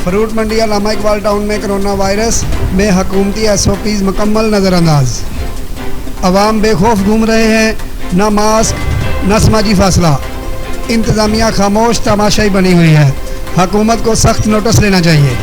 Fruit मंडी अल्लामा Iqbal town में corona virus में हुकूमती SOPs मुकम्मल नज़रअंदाज। अवाम बेखौफ घूम रहे हैं, न मास्क न समाजी फासला। इंतज़ामिया खामोश तमाशाई बनी हुई है। हुकूमत को सख्त नोटिस लेना चाहिए।